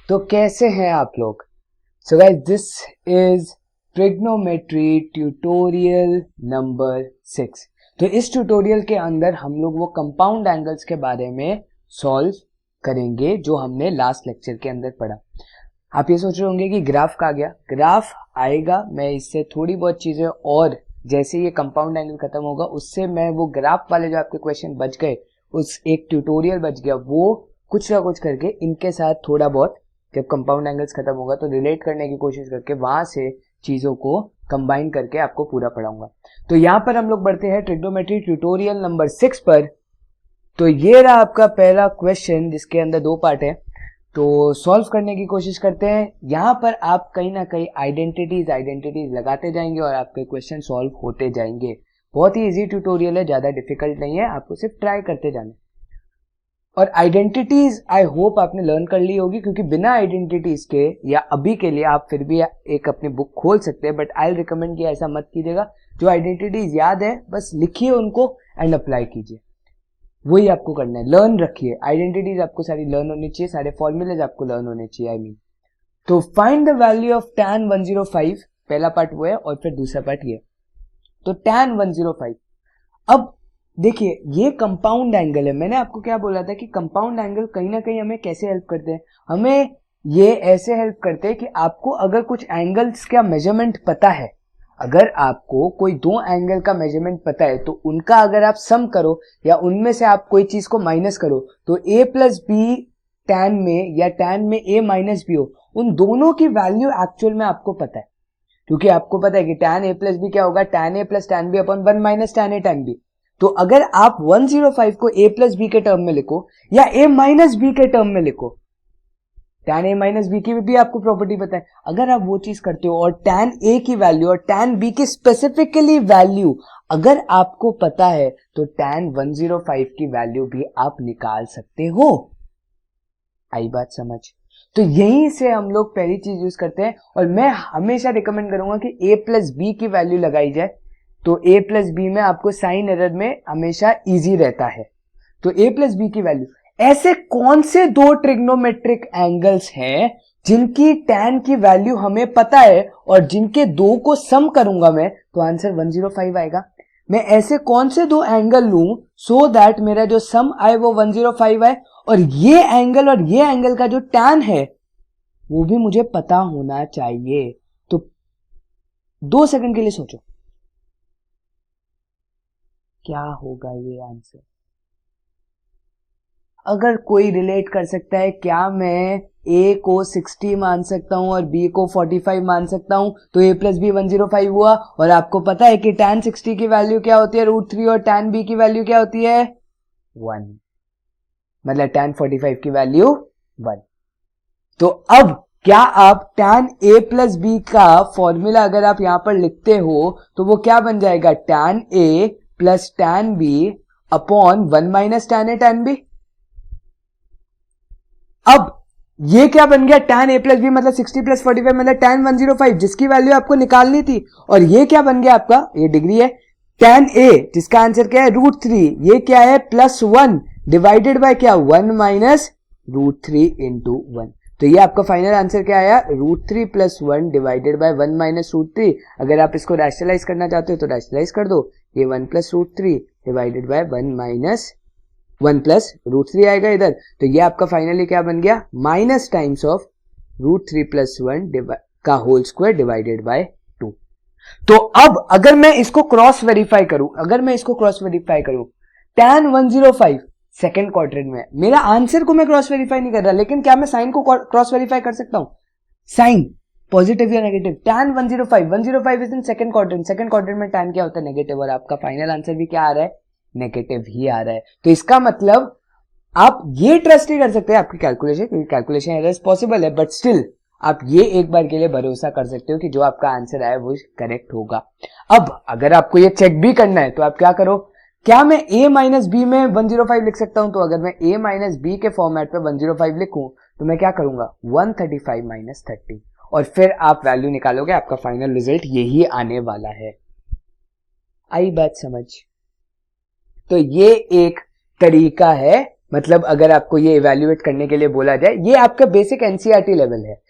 तो कैसे हैं आप लोग? So guys, this is trigonometry tutorial number 6। तो इस ट्यूटोरियल के अंदर हम लोग वो कंपाउंड एंगल्स के बारे में सॉल्व करेंगे जो हमने लास्ट लेक्चर के अंदर पढ़ा। आप ये सोच रहे होंगे कि ग्राफ कहाँ गया? ग्राफ आएगा, मैं इससे थोड़ी बहुत चीजें और जैसे ये कंपाउंड एंगल खत्म होगा उससे मैं वो ग्राफ वाले जो आपके क्वेश्चन बच गए, उस एक ट्यूटोरियल बच गया, वो कुछ ना कुछ करके इनके साथ थोड़ा बहुत जब कंपाउंड एंगल्स खत्म होगा तो रिलेट करने की कोशिश करके वहां से चीजों को कंबाइन करके आपको पूरा पढ़ाऊंगा। तो यहाँ पर हम लोग बढ़ते हैं ट्रिग्नोमेट्री ट्यूटोरियल नंबर 6 पर। तो ये रहा आपका पहला क्वेश्चन जिसके अंदर 2 पार्ट है, तो सॉल्व करने की कोशिश करते हैं। यहाँ पर आप कहीं ना कहीं आइडेंटिटीज लगाते जाएंगे और आपके क्वेश्चन सॉल्व होते जाएंगे। बहुत ही इजी ट्यूटोरियल है, ज्यादा डिफिकल्ट नहीं है, आपको सिर्फ ट्राई करते जाना। और आइडेंटिटीज आई होप आपने लर्न कर ली होगी, क्योंकि बिना आइडेंटिटीज के या अभी के लिए आप फिर भी एक अपनी बुक खोल सकते हैं, बट आई रिकमेंड कि ऐसा मत कीजिएगा। जो आइडेंटिटीज याद है बस लिखिए उनको एंड अप्लाई कीजिए, वही आपको करना है। लर्न रखिए, आइडेंटिटीज आपको सारी लर्न होनी चाहिए, सारे फॉर्मूलेज आपको लर्न होने चाहिए। आई मीन, तो find the value of tan 105, पहला पार्ट वो है और फिर दूसरा पार्ट ये। तो tan 105, अब देखिए ये कंपाउंड एंगल है। मैंने आपको क्या बोला था कि कंपाउंड एंगल कहीं ना कहीं हमें कैसे हेल्प करते हैं? हमें ये ऐसे हेल्प करते हैं कि आपको अगर कुछ एंगल्स का मेजरमेंट पता है, अगर आपको कोई 2 एंगल का मेजरमेंट पता है तो उनका अगर आप सम करो या उनमें से आप कोई चीज को माइनस करो तो a प्लस बी tan में या tan में a माइनस बी हो, उन दोनों की वैल्यू एक्चुअल में आपको पता है। क्योंकि आपको पता है कि tan a प्लस बी क्या होगा? tan a plus tan b upon 1 minus tan a tan b। तो अगर आप 105 को a प्लस बी के टर्म में लिखो या a माइनस बी के टर्म में लिखो, tan a माइनस बी की भी आपको प्रॉपर्टी पता है। अगर आप वो चीज करते हो और tan a की वैल्यू और tan b की स्पेसिफिकली वैल्यू अगर आपको पता है तो tan 105 की वैल्यू भी आप निकाल सकते हो। आई बात समझ? तो यहीं से हम लोग पहली चीज यूज करते हैं, और मैं हमेशा रिकमेंड करूंगा कि a प्लस बी की वैल्यू लगाई जाए। तो a प्लस बी में आपको साइन एरर में हमेशा इजी रहता है। तो a प्लस बी की वैल्यू, ऐसे कौन से 2 ट्रिग्नोमेट्रिक एंगल्स हैं जिनकी tan की वैल्यू हमें पता है और जिनके 2 को सम करूंगा मैं तो आंसर 105 आएगा। मैं ऐसे कौन से 2 एंगल लूं सो दैट मेरा जो सम आए वो 105 आए, और ये एंगल का जो tan है वो भी मुझे पता होना चाहिए। तो 2 सेकंड के लिए सोचो, क्या होगा ये आंसर? अगर कोई रिलेट कर सकता है, क्या मैं a को 60 मान सकता हूं और b को 45 मान सकता हूं? तो a प्लस बी 105 हुआ, और आपको पता है कि tan 60 की वैल्यू क्या होती है √3 और tan b की वैल्यू क्या होती है 1, मतलब tan 45 की वैल्यू 1। तो अब क्या आप tan a प्लस बी का फॉर्मूला अगर आप यहां पर लिखते हो तो वो क्या बन जाएगा? tan a plus tan b upon 1 minus tan a tan b। अब ये क्या बन गया? tan a प्लस बी मतलब 60 प्लस 45 मतलब tan 105, जिसकी वैल्यू आपको निकालनी थी। और ये क्या बन गया आपका? ये डिग्री है। tan a जिसका आंसर क्या है √3, ये क्या है +1 डिवाइडेड बाय क्या 1 माइनस √3 इंटू 1। तो ये आपका फाइनल आंसर क्या आया? √3 प्लस 1 डिवाइडेड बाय 1 माइनस √3। अगर आप इसको रैशनलाइज करना चाहते हो तो रैशनलाइज कर दो, ये 1 plus √3 divided by 1 minus 1 plus √3 आएगा इधर। तो ये आपका फाइनली क्या बन गया? माइनस टाइम्स ऑफ √3 प्लस 1 का होल स्क्वायर डिवाइडेड बाय 2। तो अब अगर मैं इसको क्रॉस वेरीफाई करूं, tan 105 सेकेंड क्वाड्रेंट में, मेरा आंसर को मैं क्रॉस वेरीफाई नहीं कर रहा, लेकिन क्या मैं साइन को क्रॉस वेरीफाई कर सकता हूं? साइन पॉजिटिव या negative? tan 105 is in second quadrant में tan क्या होता है? नेगेटिव, और आपका फाइनल आंसर भी क्या आ रहा है? नेगेटिव ही आ रहा है। तो इसका मतलब आप ये ट्रस्ट नहीं कर सकते आपकी कैलकुलेशन, क्योंकि कैलकुलेशन एरर्स पॉसिबल है, बट स्टिल आप ये एक बार के लिए भरोसा कर सकते हो कि जो आपका आंसर आया वो करेक्ट होगा। अब अगर आपको ये चेक भी करना है तो आप क्या करो, क्या मैं a माइनस बी में 105 लिख सकता हूं? तो अगर मैं a माइनस बी के फॉर्मेट पे 105 लिखूं तो मैं क्या करूंगा? 135 माइनस 30, और फिर आप वैल्यू निकालोगे, आपका फाइनल रिजल्ट यही आने वाला है। आई बात समझ? तो ये एक तरीका है मतलब अगर आपको ये इवैल्यूएट करने के लिए बोला जाए, ये आपका बेसिक एनसीईआरटी लेवल है।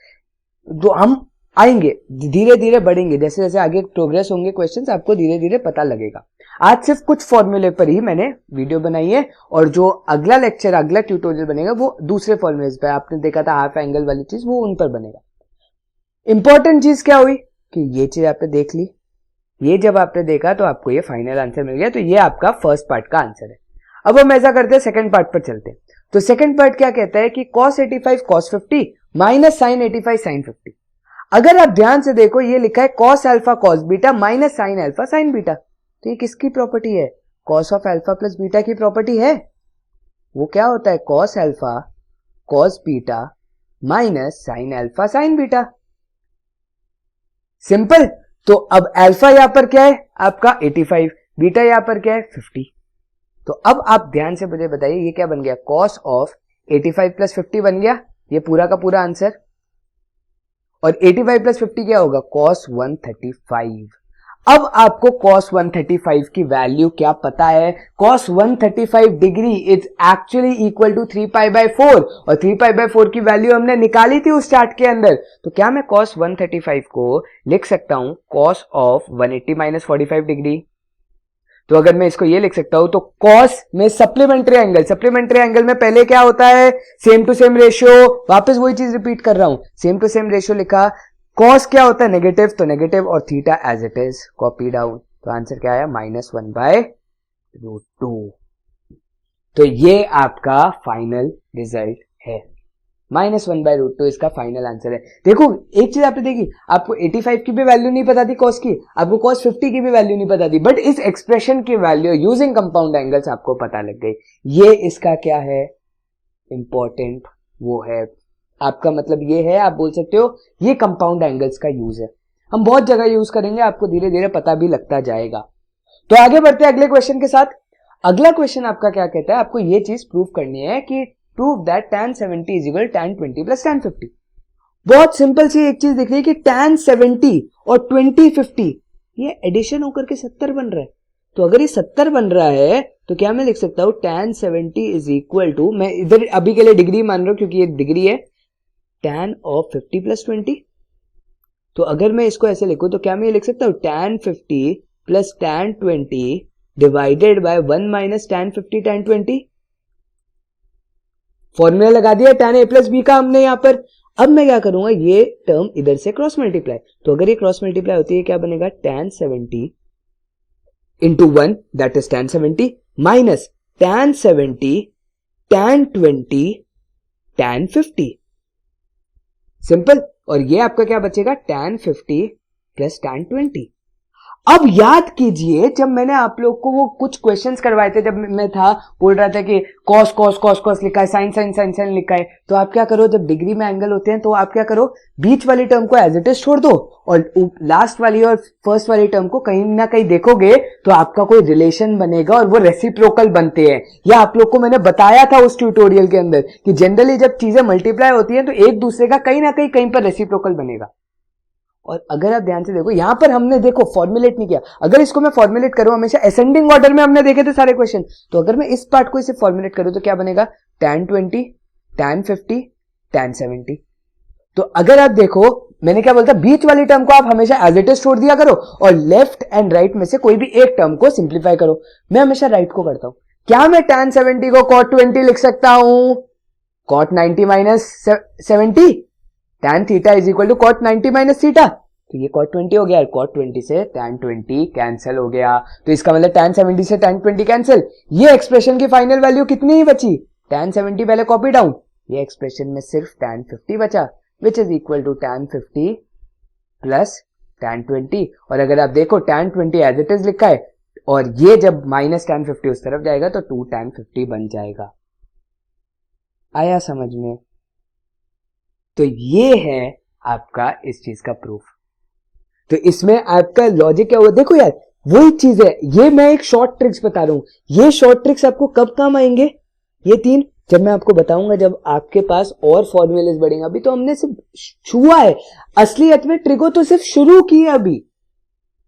तो हम आएंगे धीरे धीरे बढ़ेंगे, जैसे जैसे आगे प्रोग्रेस होंगे क्वेश्चंस, आपको धीरे धीरे पता लगेगा। आज सिर्फ कुछ फॉर्मूले पर ही मैंने वीडियो बनाई है, और जो अगला लेक्चर, अगला ट्यूटोरियल बनेगा वो दूसरे फॉर्मूले पे, आपने देखा था हाफ एंगल वाली चीज, वो उन पर बनेगा। इंपॉर्टेंट चीज क्या हुई कि ये चीज आपने देख ली, ये जब आपने देखा तो आपको ये फाइनल आंसर मिल गया। तो ये आपका फर्स्ट पार्ट का आंसर है। अब हम ऐसा करते हैं, सेकंड पार्ट पर चलते हैं। तो सेकंड पार्ट क्या कहता है कि cos 85 cos 50 minus sin 85 sin 50। अगर आप ध्यान से देखो, ये लिखा है cos alpha cos beta minus sin alpha sin beta. तो ये किसकी प्रॉपर्टी है? cos of alpha plus beta की प्रॉपर्टी है। वो क्या होता है? cos alpha cos beta minus sin alpha sin beta. Simple. तो अब अल्फा यहां पर क्या है? आपका 85, बीटा यहां पर क्या है? 50। तो अब आप ध्यान से मुझे बताइए, ये क्या बन गया? cos ऑफ 85 प्लस 50 बन गया, ये पूरा का पूरा आंसर। और 85 प्लस 50 क्या होगा? cos 135। अब आपको cos 135 की वैल्यू क्या पता है? cos 135 degree is actually equal to 3π/4, और 3π/4 की वैल्यू हमने निकाली थी उस चार्ट के अंदर। तो क्या मैं cos 135 को लिख सकता हूं cos ऑफ 180 माइनस 45 डिग्री? तो अगर मैं इसको ये लिख सकता हूं तो cos में सप्लीमेंट्री एंगल, सप्लीमेंट्री एंगल में पहले क्या होता है? Same to same ratio. वापस वही चीज रिपीट कर रहा हूं, सेम टू सेम रेशियो लिखा। cos क्या होता है? नेगेटिव, तो नेगेटिव, और theta as it is copy down. तो आंसर क्या आया? -1/√2। तो ये आपका फाइनल रिजल्ट है। -1/√2 इसका फाइनल आंसर है। देखो एक चीज आपने देखी, आपको 85 की भी वैल्यू नहीं पता थी cos की, आपको cos 50 की भी वैल्यू नहीं पता थी, बट इस एक्सप्रेशन की वैल्यू यूजिंग कंपाउंड एंगल्स आपको पता लग गई। ये इसका क्या है? इंपॉर्टेंट वो है आपका, मतलब ये है, आप बोल सकते हो ये कंपाउंड एंगल्स का यूज है। हम बहुत जगह यूज करेंगे, आपको धीरे धीरे पता भी लगता जाएगा। तो आगे बढ़ते हैं अगले क्वेश्चन के साथ। अगला क्वेश्चन आपका क्या कहता है? आपको ये चीज प्रूव करनी है कि prove that tan 70 is equal tan 20 plus tan 50। बहुत सिंपल सी एक चीज दिख रही है कि tan 70 और 20/50 ये एडिशन होकर के 70 बन रहा है। तो अगर ये 70 बन रहा है तो क्या मैं लिख सकता हूं tan 70 इज इक्वल टू, मैं इधर अभी के लिए डिग्री मान रहा हूं क्योंकि ये डिग्री है, tan ऑफ 50 प्लस 20। तो अगर मैं इसको ऐसे लिखूं तो क्या मैं ये लिख सकता हूं tan 50 plus tan 20 divided by 1 minus tan 50 tan 20। Formula लगा दिया tan a प्लस बी का हमने यहां पर। अब मैं क्या करूंगा, ये टर्म इधर से क्रॉस मल्टीप्लाई, तो अगर ये क्रॉस मल्टीप्लाई होती है क्या बनेगा? tan 70 into 1 that is tan 70 minus tan 70 tan 20 tan 50। Simple. और ये आपका क्या बचेगा? tan 50 plus tan 20। अब याद कीजिए, जब मैंने आप लोग को वो कुछ क्वेश्चंस करवाए थे, जब मैं था बोल रहा था कि cos cos cos cos लिखा है, sin sin sin sin लिखा है, तो आप क्या करो, जब डिग्री में एंगल होते हैं तो आप क्या करो, बीच वाली टर्म को एज इट इज छोड़ दो, और लास्ट वाली और फर्स्ट वाली टर्म को कहीं ना कहीं देखोगे तो आपका कोई रिलेशन बनेगा और वो रेसिप्रोकल बनते हैं। या आप लोग को मैंने बताया था उस ट्यूटोरियल के अंदर कि जनरली जब चीजें मल्टीप्लाई होती हैं तो एक दूसरे का कहीं ना कहीं पर रेसिप्रोकल बनेगा। और अगर आप ध्यान से देखो, यहां पर हमने देखो फॉर्मुलेट नहीं किया। अगर इसको मैं फॉर्मुलेट करूं, हमेशा असेंडिंग ऑर्डर में हमने देखे थे सारे क्वेश्चन, तो अगर मैं इस पार्ट को इसे फॉर्मुलेट करूं तो क्या बनेगा? tan 20 tan 50 tan 70। तो अगर आप देखो, मैंने क्या बोलता, बीच वाली टर्म को आप हमेशा एज इट इज छोड़ दिया करो और लेफ्ट एंड राइट में से कोई भी एक टर्म को सिंप्लीफाई करो। मैं हमेशा राइट को करता हूं। क्या मैं tan 70 को cot 20 लिख सकता हूं? cot 90 minus 70, tan theta is equal to cot 90 minus theta. तो ये cot 20 हो गया, cot 20 से tan 20 कैंसिल हो गया, तो इसका मतलब tan 70 से tan 20 कैंसिल। ये एक्सप्रेशन की फाइनल वैल्यू कितनी ही बची? tan 70 पहले कॉपी डाउन, ये एक्सप्रेशन में सिर्फ tan 50 बचा, which is equal to tan 50 plus tan 20। और अगर आप देखो tan 20 एज इट इज लिखा है, और ये जब माइनस tan 50 उस तरफ जाएगा तो 2 tan 50 बन जाएगा। आया समझ में? तो ये है आपका इस चीज का प्रूफ। तो इसमें आपका लॉजिक क्या हुआ? देखो यार, वही चीज है, ये मैं एक शॉर्ट ट्रिक्स बता रहा हूं। ये शॉर्ट ट्रिक्स आपको कब काम आएंगे? ये 3 जब मैं आपको बताऊंगा, जब आपके पास और फॉर्मूलेस बढ़ेंगे। अभी तो हमने सिर्फ छुआ है, असलियत में ट्रिको तो सिर्फ शुरू की है अभी।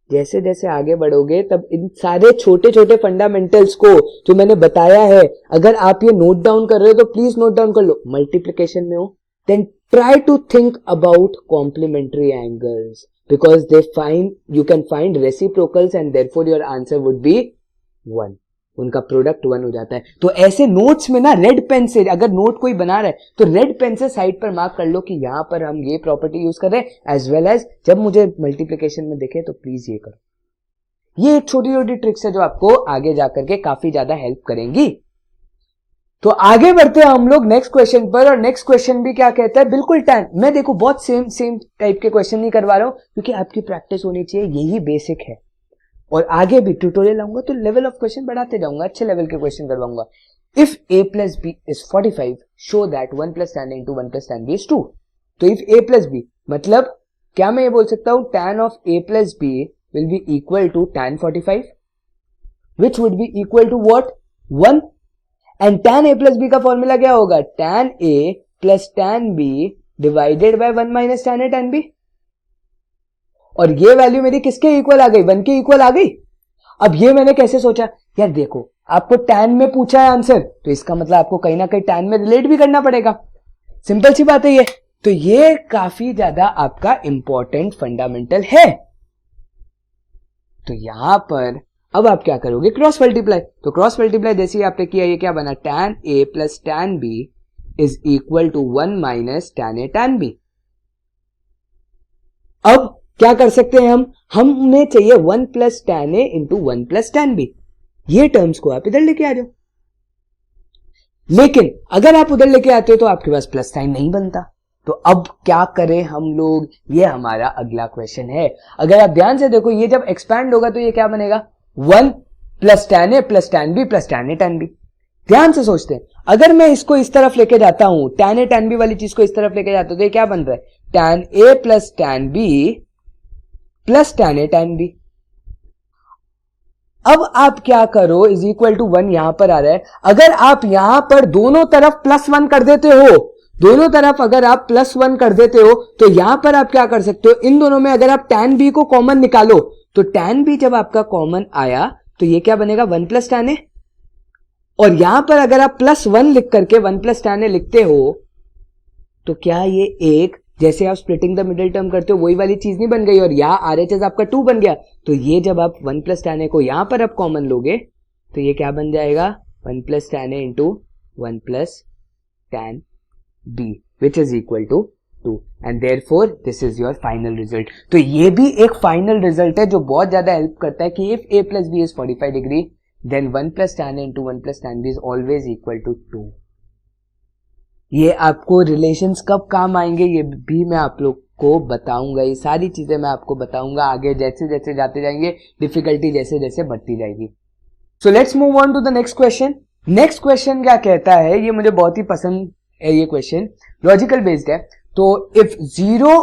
जैसे जैसे आगे बढ़ोगे तब इन सारे छोटे छोटे फंडामेंटल्स को जो मैंने बताया है, अगर आप ये नोट डाउन कर रहे हो तो प्लीज नोट डाउन कर लो. मल्टीप्लिकेशन में हो, then try to think about complementary angles, because they find, you can find reciprocals and therefore your answer would be 1. उनका प्रोडक्ट 1 हो जाता है. तो ऐसे नोट्स में ना रेड पेन से, अगर नोट कोई बना रहा है तो रेड पेन से साइड पर मार्क कर लो कि यहां पर हम ये प्रॉपर्टी यूज कर रहे हैं, एज वेल एज जब मुझे मल्टीप्लिकेशन में दिखे तो प्लीज ये करो. ये एक छोटी छोटी ट्रिक्स है जो आपको आगे जाकर के काफी ज्यादा हेल्प करेंगी. तो आगे बढ़ते हैं हम लोग नेक्स्ट क्वेश्चन पर. और नेक्स्ट क्वेश्चन भी क्या कहता है, बिल्कुल टैन. मैं देखो बहुत सेम टाइप के क्वेश्चन नहीं करवा रहा हूं क्योंकि आपकी प्रैक्टिस होनी चाहिए, यही बेसिक है. और आगे भी ट्यूटोरियल आऊंगा तो लेवल ऑफ क्वेश्चन बढ़ाते जाऊंगा, अच्छे लेवल के क्वेश्चन करवाऊंगा. If a plus B is 45, show that 1 plus tan into 1 plus tan b is 2. तो इफ a प्लस बी, मतलब क्या मैं ये बोल सकता हूं tan of a plus b will be equal to tan 45, which would be equal to what, 1. And tan a plus b का formula क्या होगा, tan a plus tan b divided by 1 minus tan a tan b. और ये value मेरी किसके equal आ गई, 1 के equal आ गई. अब ये मैंने कैसे सोचा, यार देखो आपको tan में पूछा है आंसर, तो इसका मतलब आपको कहीं ना कहीं tan में रिलेट भी करना पड़ेगा. सिंपल सी बात है ये. तो ये काफी ज्यादा आपका इंपॉर्टेंट फंडामेंटल है. तो यहां पर अब आप क्या करोगे, क्रॉस मल्टीप्लाई. तो क्रॉस मल्टीप्लाई जैसे ही आपने किया, ये क्या बना, tan a plus tan b is equal to 1 minus tan a tan b. अब क्या कर सकते हैं हमें चाहिए 1 plus tan a into 1 plus tan b. ये टर्म्स को आप इधर लेके आ जाओ. लेकिन अगर आप उधर लेके आते हो तो आपके पास प्लस साइन नहीं बनता. तो अब क्या करें हम लोग, ये हमारा अगला क्वेश्चन है. अगर आप ध्यान से देखो, ये जब एक्सपैंड होगा तो ये क्या बनेगा, 1 plus tan a plus tan b plus tan a tan b. ध्यान से सोचते हैं, अगर मैं इसको इस तरफ लेके जाता हूं, tan a tan b वाली चीज को इस तरफ लेके जाता हूं, तो ये क्या बन रहा है, tan a plus tan b plus tan a tan b. अब आप क्या करो, इज इक्वल टू 1 यहां पर आ रहा है. अगर आप यहां पर दोनों तरफ प्लस 1 कर देते हो, दोनों तरफ अगर आप प्लस 1 कर देते हो, तो यहां पर आप क्या कर सकते हो, इन दोनों में अगर आप tan b को कॉमन निकालो, तो tan b जब आपका कॉमन आया तो ये क्या बनेगा, 1 प्लस tan a. और यहां पर अगर आप प्लस 1 लिख करके 1 प्लस tan a लिखते हो, तो क्या ये एक, जैसे आप स्प्लिटिंग द मिडिल टर्म करते हो वही वाली चीज नहीं बन गई, और यहां RHS आपका 2 बन गया. तो ये जब आप 1 प्लस tan a को यहां पर आप कॉमन लोगे तो ये क्या बन जाएगा, 1 plus tan a into 1 plus tan b which is equal to 2. And therefore this is your final result. तो ये भी एक फाइनल रिजल्ट है जो बहुत ज्यादा हेल्प करता है कि if a plus b is 45 degree, then 1 plus tan a into 1 plus tan b is always equal to 2. ये आपको रिलेशंस कब काम आएंगे ये भी मैं आप लोग को बताऊंगा. ये सारी चीजें मैं आपको बताऊंगा आगे, जैसे जैसे जाते जाएंगे, डिफिकल्टी जैसे जैसे बढ़ती जाएगी. So let's move on to the next question. Next question क्या कहता है, ये मुझे बहुत ही पसंद है. ये क्वेश्चन लॉजिकल बेस्ड है. तो इफ 0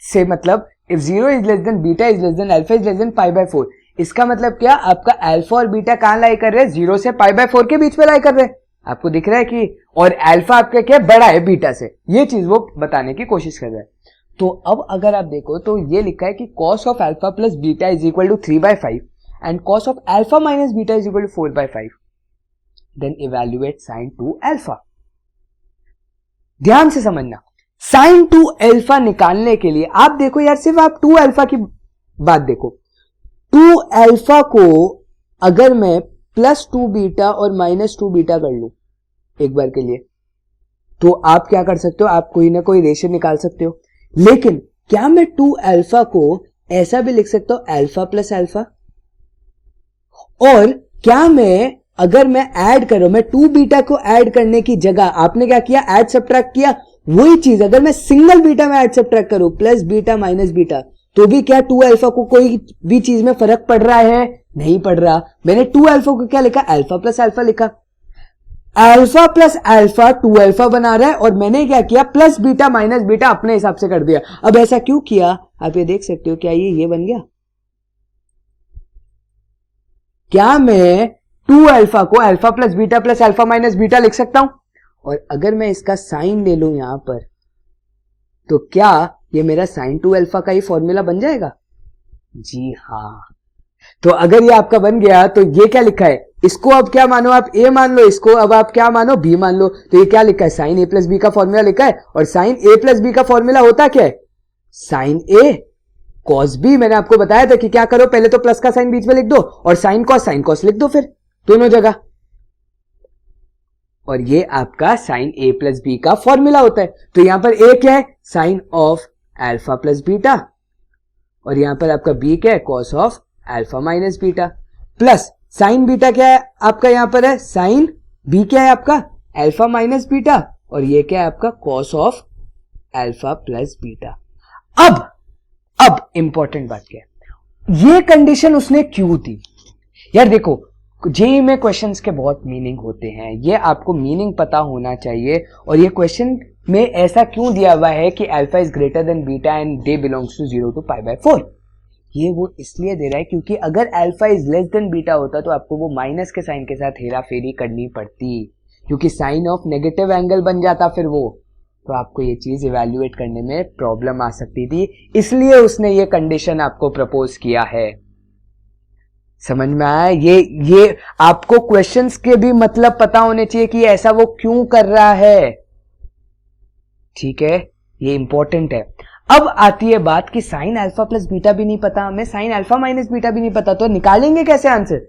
से, मतलब if 0 is less than beta is less than alpha is less than pi by 4, इसका मतलब क्या, आपका अल्फा और बीटा कहां लाई कर रहे हैं, 0 से पाई बाय 4 के बीच में लाई कर रहे हैं. आपको दिख रहा है कि, और अल्फा आपका क्या बड़ा है बीटा से, ये चीज वो बताने की कोशिश कर रहा है. तो अब अगर आप देखो तो ये लिखा है कि cos of alpha plus beta is equal to 3/5 and cos of alpha minus beta is equal to 4/5. Then evaluate sin 2 alpha. ध्यान से समझना, sin 2 अल्फा निकालने के लिए आप देखो यार, सिर्फ आप 2 अल्फा की बात देखो. 2 अल्फा को अगर मैं प्लस 2 बीटा और माइनस 2 बीटा कर लूं एक बार के लिए, तो आप क्या कर सकते हो, आप कोई ना कोई रेशियो निकाल सकते हो. लेकिन क्या मैं 2 अल्फा को ऐसा भी लिख सकता हूं, अल्फा प्लस अल्फा. और क्या मैं, अगर मैं ऐड करूं, मैं 2 बीटा को ऐड करने की जगह आपने क्या किया, ऐड सब्ट्रैक्ट किया. वही चीज अगर मैं सिंगल बीटा में ऐड सब्ट्रैक्ट करूं, प्लस बीटा माइनस बीटा, तो भी क्या 2 अल्फा को कोई भी चीज में फर्क पड़ रहा है, नहीं पड़ रहा. मैंने 2 अल्फा को क्या लिखा, अल्फा प्लस अल्फा लिखा. अल्फा प्लस अल्फा 2 अल्फा बना रहा है, और मैंने क्या किया, प्लस बीटा माइनस बीटा अपने हिसाब से कर दिया. अब ऐसा क्यों किया, आप ये देख सकते हो, क्या ये बन गया. क्या मैं 2 अल्फा को alpha plus alpha minus beta लिख सकता हूं. और अगर मैं इसका साइन ले लूं यहां पर, तो क्या ये मेरा sin 2 अल्फा का ही फॉर्मूला बन जाएगा. जी हाँ, तो अगर ये आपका बन गया तो ये क्या लिखा है, इसको अब क्या मानो आप a मान लो, इसको अब आप क्या मानो b मान लो। तो ये क्या लिखा है, साइन a प्लस बी का फॉर्मूला लिखा है, और साइन a प्लस बी का फॉर्मूला होता क्या है, साइन a कॉस b। मैंने आपको बताया था कि क्या करो, पहले तो प्लस का साइन बीच में लिख दो और साइन कॉस लिख दो फिर दोनों जगह, और ये आपका साइन a प्लस बी का फॉर्मूला होता है। तो यहां पर a क्या है, sine of alpha plus beta, और यहां पर आपका b क्या है, cos of alpha minus beta, plus sine beta क्या है आपका, यहां पर है साइन b क्या है आपका, अल्फा माइनस बीटा, और ये क्या है आपका, cos of alpha plus beta. अब इंपॉर्टेंट बात क्या है, ये कंडीशन उसने क्यों दी यार। देखो जेईई में क्वेश्चंस के बहुत मीनिंग होते हैं, ये आपको मीनिंग पता होना चाहिए, और ये क्वेश्चन में ऐसा क्यों दिया हुआ है कि alpha is greater than beta and they belongs to 0 to π/4, ये वो इसलिए दे रहा है क्योंकि अगर alpha is less than beta होता तो आपको वो माइनस के साइन के साथ हेरा फेरी करनी पड़ती, क्योंकि साइन ऑफ नेगेटिव एंगल बन जाता फिर वो, तो आपको ये चीज इवैल्यूएट करने में प्रॉब्लम आ सकती थी, इसलिए उसने ये कंडीशन आपको प्रपोज किया है। समझ में आया, ये आपको क्वेश्चंस के भी मतलब पता होने चाहिए कि ऐसा वो क्यों कर रहा है, ठीक है, ये इंपॉर्टेंट है। अब आती है बात कि साइन अल्फा प्लस बीटा भी नहीं पता हमें, साइन अल्फा माइनस बीटा भी नहीं पता, तो निकालेंगे कैसे आंसर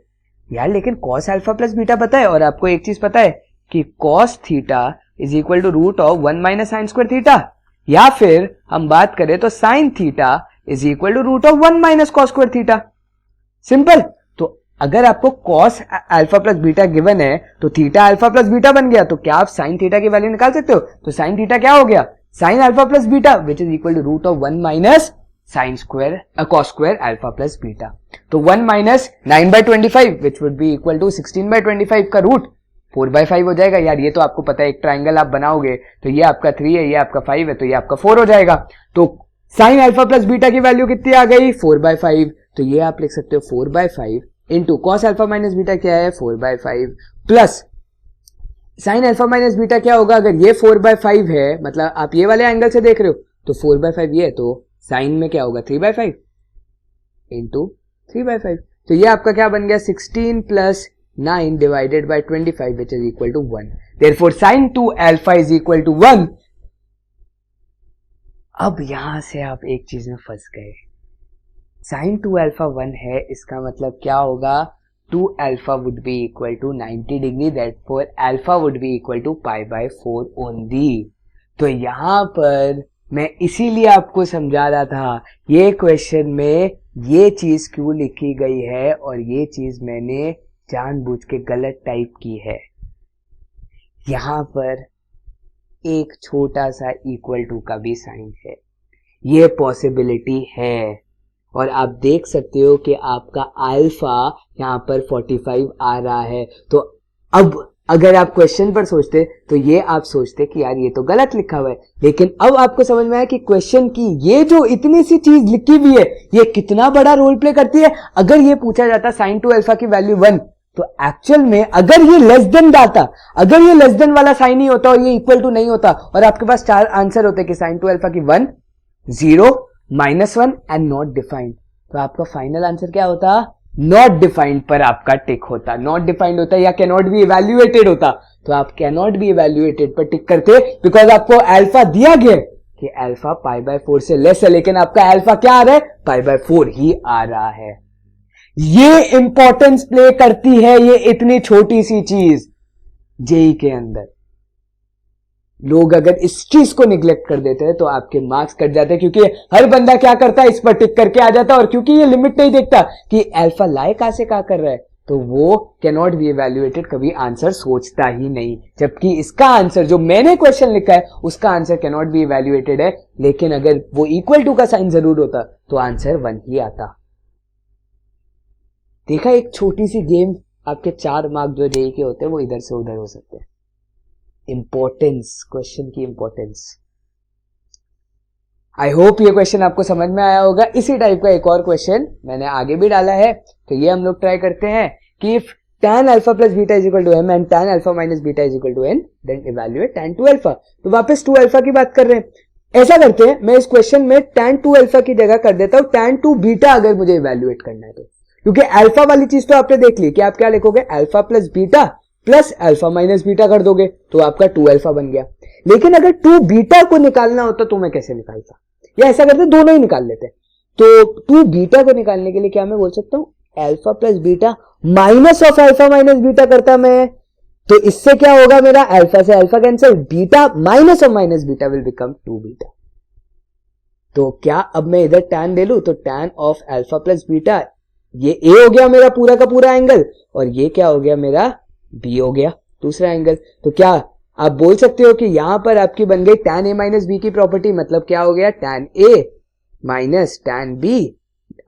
यार। लेकिन कॉस अल्फा प्लस बीटा पता है, और आपको एक चीज पता है कि cos theta is equal to root of 1 minus sine square theta, या फिर हम बात करें तो sine theta is equal to root of 1 minus cos square theta, simple. तो अगर आपको cos alpha plus beta given है तो थीटा अल्फा प्लस बीटा बन गया, तो क्या आप साइन थीटा की वैल्यू निकाल सकते हो, तो साइन थीटा क्या हो गया, sine alpha plus beta which is equal to root of 1 minus sine square cos square alpha plus beta. तो 1 minus 9/25 which would be equal to 16/25 का रूट 4/5 हो जाएगा यार। ये तो आपको पता है, एक ट्राइंगल आप बनाओगे तो ये आपका 3 है, ये आपका 5 है, तो ये आपका 4 हो जाएगा। तो साइन अल्फा प्लस बीटा की वैल्यू कितनी आ गई, 4/5, तो ये आप लिख सकते हो 4/5 into cos alpha minus beta क्या है 4/5 plus sine alpha minus beta क्या होगा, अगर ये 4/5 है मतलब आप ये वाले एंगल से देख रहे हो तो 4/5 ये है, तो साइन में क्या होगा 3/5 इंटू 3/5, तो ये आपका क्या बन गया 16 plus 9 divided by 25 which is equal to 1, therefore sin 2 alpha is equal to 1। अब यहां से आप एक चीज में फंस गए, sin 2 अल्फा 1 है, इसका मतलब क्या होगा 2 alpha would be equal to 90 degree, therefore alpha would be equal to π/4 only. तो यहां पर मैं इसीलिए आपको समझा रहा था ये क्वेश्चन में ये चीज क्यों लिखी गई है, और ये चीज मैंने जानबूझ के गलत टाइप की है। यहां पर एक छोटा सा इक्वल टू का भी साइन है, ये पॉसिबिलिटी है, और आप देख सकते हो कि आपका अल्फा यहां पर 45 आ रहा है। तो अब अगर आप क्वेश्चन पर सोचते तो ये आप सोचते कि यार ये तो गलत लिखा हुआ है, लेकिन अब आपको समझ में आया कि क्वेश्चन की ये जो इतनी सी चीज लिखी हुई है ये कितना बड़ा रोल प्ले करती है। अगर ये पूछा जाता sin 2 अल्फा की वैल्यू 1, तो एक्चुअल में अगर ये लेस देन डाटा, अगर ये लेस देन वाला साइन ही होता और ये इक्वल टू नहीं होता और आपके पास 4 आंसर होते कि sin 2 अल्फा की 1, 0, -1 एंड नॉट डिफाइंड, तो आपका फाइनल आंसर क्या होता, नॉट डिफाइंड पर आपका टिक होता। नॉट डिफाइंड होता या कैन नॉट बी इवैल्यूएटेड होता, तो आप कैन नॉट बी इवैल्यूएटेड पर टिक करते, बिकॉज आपको अल्फा दिया गया कि अल्फा π/4 से लेस है, लेकिन आपका अल्फा क्या आ रहा है π/4 ही आ रहा है। ये इंपॉर्टेंस प्ले करती है ये इतनी छोटी सी चीज जेईई के अंदर। लोग अगर इस चीज को निग्लेक्ट कर देते हैं तो आपके मार्क्स कट जाते हैं, क्योंकि हर बंदा क्या करता है इस पर टिक करके आ जाता है, और क्योंकि ये लिमिट नहीं देखता कि अल्फा लाए कहां से कहां कर रहा है, तो वो कैन नॉट बी इवैल्यूएटेड कभी आंसर सोचता ही नहीं, जबकि इसका आंसर जो मैंने क्वेश्चन लिखा है उसका answer can not be evaluated है, लेकिन अगर वो इक्वल टू का साइन जरूर होता तो आंसर 1 ही आता। देखा, एक छोटी सी गेम, आपके 4 मार्क जो जेईई के होते हैं वो इधर से उधर हो सकते हैं। इंपॉर्टेंस, क्वेश्चन की इंपॉर्टेंस। आई होप ये क्वेश्चन आपको समझ में आया होगा। इसी टाइप का एक और क्वेश्चन मैंने आगे भी डाला है, तो ये हम लोग ट्राई करते हैं कि if tan alpha plus beta is equal to m and tan alpha minus beta is equal to n, then evaluate tan 2 alpha. तो वापस 2 अल्फा की बात कर रहे हैं। ऐसा करते हैं, मैं इस क्वेश्चन में tan 2 अल्फा की जगह कर देता हूं tan 2 बीटा, अगर मुझे इवैल्यूएट करना है क्योंकि अल्फा वाली चीज तो आपने देख ली कि आप क्या लिखोगे, alpha plus beta plus alpha minus beta कर दोगे तो आपका 2 अल्फा बन गया। लेकिन अगर 2 बीटा को निकालना होता तो मैं कैसे निकालता, या ऐसा करते दोनों ही निकाल लेते। तो 2 बीटा को निकालने के लिए क्या मैं बोल सकता हूं, alpha plus beta minus of alpha minus beta करता मैं, तो इससे क्या होगा, मेरा अल्फा से alpha cancel, beta minus of minus beta will become 2 beta. तो क्या अब मैं इधर tan ले लूं, तो tan of alpha plus beta, ये a हो गया मेरा पूरा का पूरा एंगल, और ये क्या हो गया मेरा b हो गया दूसरा एंगल। तो क्या आप बोल सकते हो कि यहां पर आपकी बन गई tan a माइनस b की प्रॉपर्टी, मतलब क्या हो गया, tan a minus tan b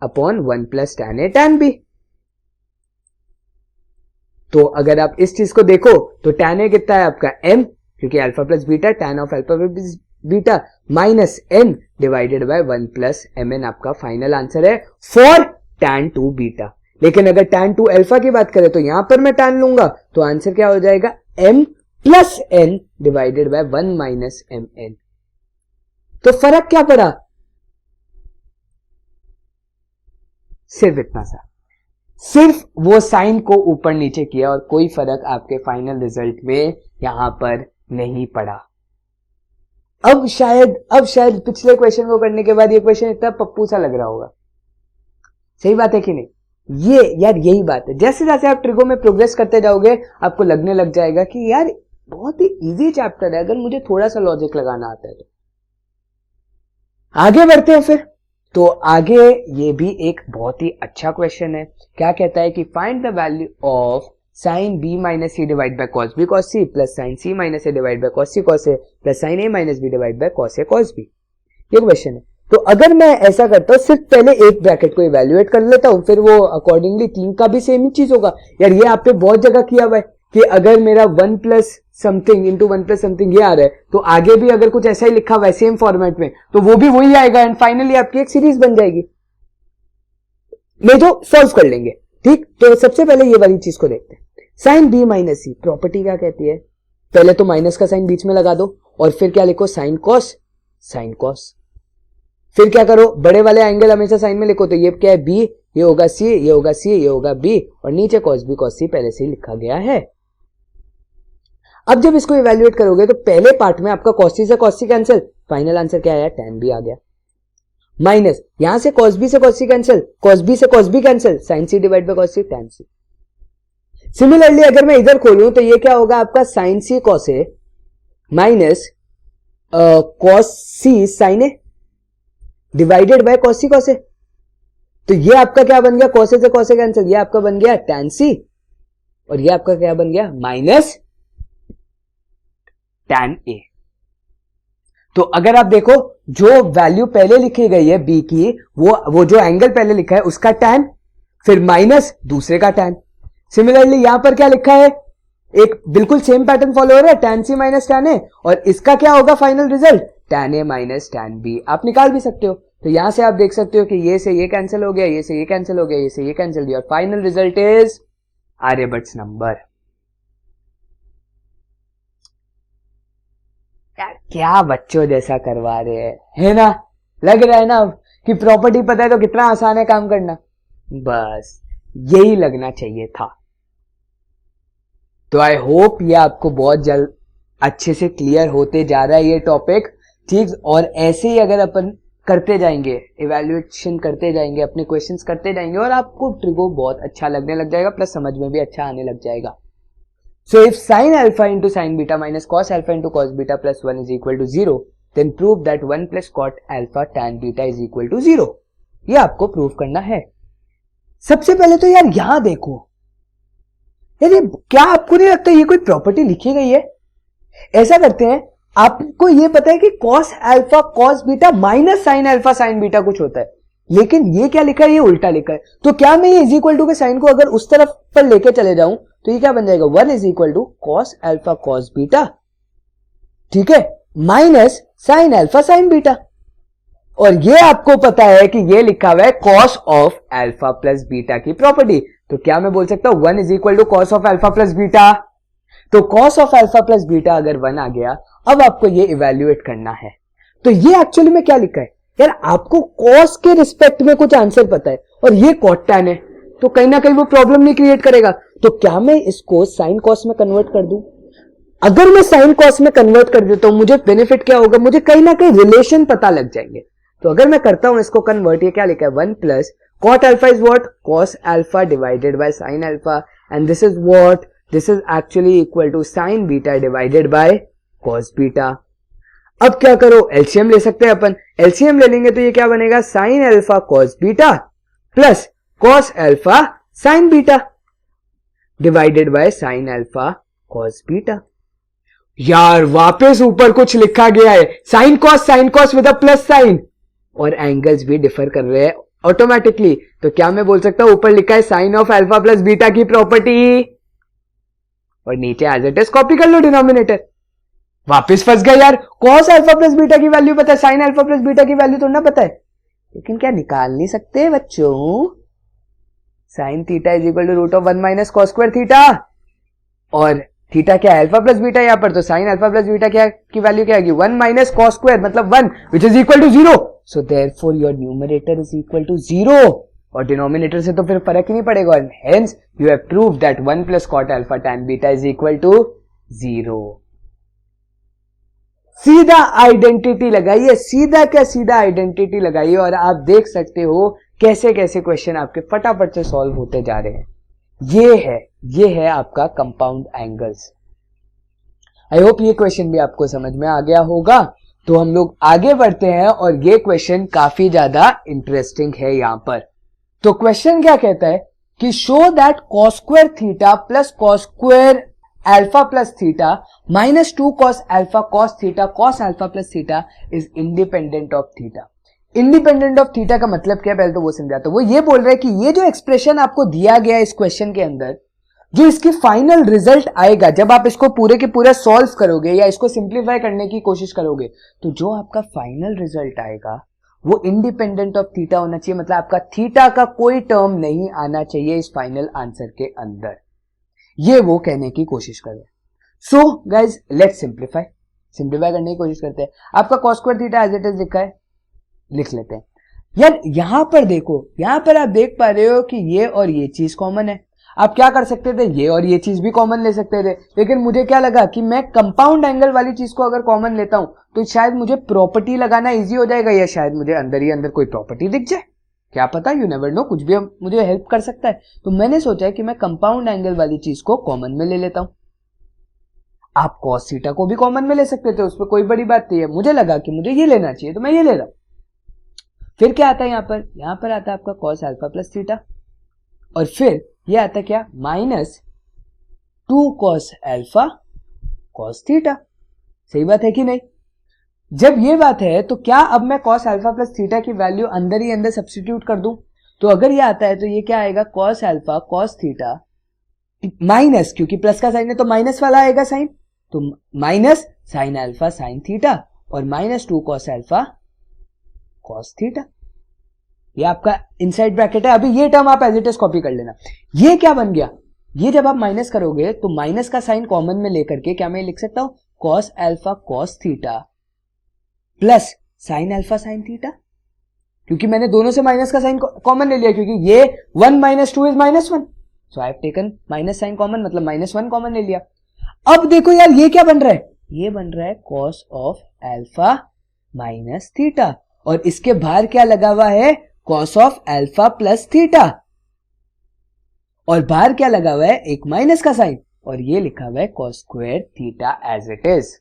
upon 1 plus tan a tan b। तो अगर आप इस चीज को देखो तो tan a कितना है आपका m, क्योंकि alpha plus beta tan of alpha plus beta minus n divided by 1 plus mn आपका फाइनल आंसर है फॉर tan 2 बीटा। लेकिन अगर tan 2 अल्फा की बात करें तो यहां पर मैं tan लूंगा तो आंसर क्या हो जाएगा, m plus n divided by 1 minus mn। तो फर्क क्या पड़ा, सिर्फ इतना सा, सिर्फ वो साइन को ऊपर नीचे किया और कोई फर्क आपके फाइनल रिजल्ट में यहां पर नहीं पड़ा। अब शायद पिछले क्वेश्चन को करने के बाद ये क्वेश्चन इतना पप्पू सा लग रहा होगा, सही बात है कि नहीं? ये यार यही बात है, जैसे जैसे आप ट्रिगो में प्रोग्रेस करते जाओगे आपको लगने लग जाएगा कि यार बहुत ही इजी चैप्टर है, अगर मुझे थोड़ा सा लॉजिक लगाना आता है तो। आगे बढ़ते हैं फिर। तो आगे ये भी एक बहुत ही अच्छा क्वेश्चन है, क्या कहता है कि find the value of sine b minus C divide by cos B cos C plus sine c minus A divide by cos C cos A plus sine a minus B divide by cos A cos B. ये question है। तो अगर मैं ऐसा करता हूं, सिर्फ पहले एक ब्रैकेट को इवैल्यूएट कर लेता हूं, फिर वो अकॉर्डिंगली 3 का भी सेम ही चीज होगा। यार ये आपने बहुत जगह किया हुआ है कि अगर मेरा 1 plus something into 1 plus something ये आ रहा है तो आगे भी अगर कुछ ऐसा ही लिखा हुआ है सेम फॉर्मेट में तो वो भी वही आएगा एंड फाइनली आपकी एक सीरीज बन जाएगी। नहीं तो सॉल्व कर लेंगे, ठीक। तो सबसे पहले ये वाली चीज को देखते हैं, साइन b माइनस सी प्रॉपर्टी क्या कहती है, पहले तो माइनस का साइन बीच में लगा दो और फिर क्या लिखो, साइन कॉस साइन कॉस। फिर क्या करो, बड़े वाले एंगल हमेशा साइन में लिखो, तो ये क्या है b, ये होगा c, ये होगा c, ये होगा b और नीचे cos b cos c पहले से ही लिखा गया है। अब जब इसको इवैल्यूएट करोगे तो पहले पार्ट में आपका cos c से cos c cancel, final answer क्या आया, tan b आ गया, माइनस यहां से cos b से cos c cancel, cos b से cos b cancel, sin c divide by cos c tan c। Similarly अगर मैं इधर खोलूं तो ये क्या होगा आपका sin c cos a minus cos c sin a divided by cos c cos a। तो ये आपका क्या बन गया, cos a से cos a कैंसिल, ये आपका बन गया tan c और ये आपका क्या बन गया, माइनस tan a। तो अगर आप देखो जो वैल्यू पहले लिखी गई है b की, वो जो एंगल पहले लिखा है उसका tan, फिर माइनस दूसरे का tan। सिमिलरली यहां पर क्या लिखा है, एक बिल्कुल सेम पैटर्न फॉलो हो रहा है, tan c minus tan a, और इसका क्या होगा final result, tan a minus tan b। आप निकाल भी सकते हो, तो यहां से आप देख सकते हो कि ये से ये कैंसिल हो गया, ये से ये कैंसिल हो गया, ये से ये कैंसिल हो गया, और final result is Aryabhatta number. यार क्या बच्चों जैसा करवा रहे हैं, है ना? लग रहा है ना कि प्रॉपर्टी पता है तो कितना आसान है काम करना, बस यही लगना चाहिए था। तो आई होप ये आपको बहुत जल्द अच्छे से क्लियर होते जा रहा है ये टॉपिक, ठीक। और ऐसे ही अगर अपन करते जाएंगे, इवैल्यूएशन करते जाएंगे, अपने क्वेश्चंस करते जाएंगे और आपको ट्रिगो बहुत अच्छा लगने लग जाएगा, प्लस समझ में भी अच्छा आने लग जाएगा। So if sin alpha into sin beta minus cos alpha into cos beta plus 1 is equal to 0, then prove that 1 plus cot alpha tan beta is equal to 0। ये आपको प्रूव करना है। सबसे पहले तो यार यहां देखो, यार क्या आपको नहीं लगता ये कोई प्रॉपर्टी लिखी गई है? ऐसा करते हैं, आपको ये पता है कि cos alpha cos beta minus sin alpha sin beta कुछ होता है, लेकिन ये क्या लिखा है, ये उल्टा लिखा है। तो क्या मैं ये इज इक्वल टू के साइन को अगर उस तरफ पर लेके चले जाऊं तो ये क्या बन जाएगा, 1 is equal to cos alpha cos beta, ठीक है, minus sine alpha sine beta. और ये आपको पता है कि ये लिखा हुआ है cos of alpha plus beta की प्रॉपर्टी। तो क्या मैं बोल सकता हूं 1 is equal to cos of alpha plus beta. तो cos of alpha plus beta अगर 1 आ गया, अब आपको ये इवैल्यूएट करना है। तो ये एक्चुअली में क्या लिखा है यार, आपको कॉस के रिस्पेक्ट में कुछ आंसर पता है और ये कॉट टैन है, तो कहीं ना कहीं वो प्रॉब्लम नहीं क्रिएट करेगा। तो क्या मैं इसको साइन कॉस में कन्वर्ट कर दूं? अगर मैं साइन कॉस में कन्वर्ट कर देता हूं, मुझे बेनिफिट क्या होगा, मुझे कहीं ना कहीं रिलेशन पता लग जाएंगे। तो अगर मैं करता हूं इसको कन्वर्ट, ये क्या लिखा है, 1 plus cot alpha is what, cos alpha divided by sine alpha, and this is what, this is actually equal to sine beta divided by cos beta. अब क्या करो, एलसीएम ले सकते हैं अपन। एलसीएम ले लेंगे तो ये क्या बनेगा, sine alpha cos beta plus cos alpha sine beta divided by sine alpha cos beta. यार वापस ऊपर कुछ लिखा गया है, sine cos with a plus sign, और एंगल्स भी डिफर कर रहे हैं ऑटोमेटिकली। तो क्या मैं बोल सकता हूं, ऊपर लिखा है sine of alpha plus beta की प्रॉपर्टी, और नीचे एज इट इज कॉपी कर लो डिनोमिनेटर। वापस फंस गए यार, कॉस अल्फा प्लस बीटा की वैल्यू पता है, साइन अल्फा प्लस बीटा की वैल्यू तो ना पता है, लेकिन क्या निकाल नहीं सकते बच्चों, sine theta is equal to root of 1 minus cos square theta, और थीटा क्या है, अल्फा प्लस बीटा यहां पर, तो साइन अल्फा प्लस बीटा क्या की वैल्यू क्या आएगी, 1 माइनस कॉस स्क्वायर मतलब 1 which is equal to 0, so therefore your numerator is equal to 0, और डिनोमिनेटर से तो फिर फर्क ही नहीं पड़ेगा, hence you have proved that 1 plus cot alpha tan beta is equal to 0। सीधा आइडेंटिटी लगाइए, सीधा क्या सीधा आइडेंटिटी लगाइए, और आप देख सकते हो कैसे कैसे क्वेश्चन आपके फटाफट से सॉल्व होते जा रहे हैं। ये है आपका कंपाउंड एंगल्स। आई होप ये क्वेश्चन भी आपको समझ में आ गया होगा। तो हम लोग आगे बढ़ते हैं, और ये क्वेश्चन काफी ज्यादा इंटरेस्टिंग है यहां पर। तो क्वेश्चन क्या कहता है कि show that cos square theta plus cos square alpha plus theta minus 2 cos alpha cos theta cos alpha plus theta is independent of theta. Independent of theta का मतलब क्या, पहले तो वो समझाता हूं। वो ये बोल रहा है कि ये जो एक्सप्रेशन आपको दिया गया है इस क्वेश्चन के अंदर, जो इसकी फाइनल रिजल्ट आएगा जब आप इसको पूरे के पूरा सॉल्व करोगे या इसको सिंप्लीफाई करने की कोशिश करोगे, तो जो आपका फाइनल रिजल्ट आएगा वो इंडिपेंडेंट ऑफ थीटा होना चाहिए। मतलब आपका थीटा का कोई टर्म नहीं आना चाहिए इस फाइनल आंसर के अंदर, ये वो कहने की कोशिश कर रहे हैं। सो गाइज लेट्स सिंप्लीफाई करने की कोशिश करते हैं। आपका cos square theta as it is लिखा है, लिख लेते हैं। यार यहां पर देखो, यहां पर आप देख पा रहे हो कि ये और ये चीज कॉमन है। आप क्या कर सकते थे, ये और ये चीज भी कॉमन ले सकते थे, लेकिन मुझे क्या लगा कि मैं कंपाउंड एंगल वाली चीज को अगर कॉमन लेता हूं तो शायद मुझे प्रॉपर्टी लगाना इजी हो जाएगा, या शायद मुझे अंदर ही अंदर कोई प्रॉपर्टी दिख जाए, क्या पता, यू नेवर नो, कुछ भी मुझे हेल्प कर सकता है। तो मैंने सोचा कि मैं कंपाउंड एंगल वाली चीज को कॉमन में ले लेता हूं। आप कॉस थीटा को भी कॉमन में ले सकते थे, उस पर कोई बड़ी बात नहीं है। मुझे लगा कि मुझे ये लेना चाहिए तो मैं ये ले रहा हूं। फिर क्या आता है यहां पर आता है आपका कॉस अल्फा प्लस थीटा, और फिर ये आता है क्या, minus 2 cos alpha cos theta. सही बात है कि नहीं? जब ये बात है तो क्या अब मैं कॉस अल्फा प्लस थीटा की वैल्यू अंदर ही अंदर सब्स्टिट्यूट कर दूं? तो अगर ये आता है तो ये क्या आएगा, cos alpha cos theta minus, क्योंकि प्लस का साइन है तो माइनस वाला आएगा साइन, तो minus sine alpha sine theta और minus 2 cos alpha cos theta. ये आपका इनसाइड ब्रैकेट है। अभी ये टर्म आप एज इट इज कॉपी कर लेना। ये क्या बन गया, ये जब आप माइनस करोगे तो माइनस का साइन कॉमन में लेकर के क्या मैं लिख सकता हूं, cos alpha cos theta plus sign alpha sine theta, क्योंकि मैंने दोनों से माइनस का साइन कॉमन ले लिया, क्योंकि ये 1 minus 2 is minus 1, so I have taken minus sine common, मतलब माइनस 1 कॉमन ले लिया। अब देखो यार ये क्या बन रहा है, ये बन रहा है cos of alpha minus theta, और इसके बाहर क्या लगा हुआ है, cos of alpha plus theta, और बाहर क्या लगा हुआ है, एक माइनस का साइन, और ये लिखा हुआ है cos square theta as it is.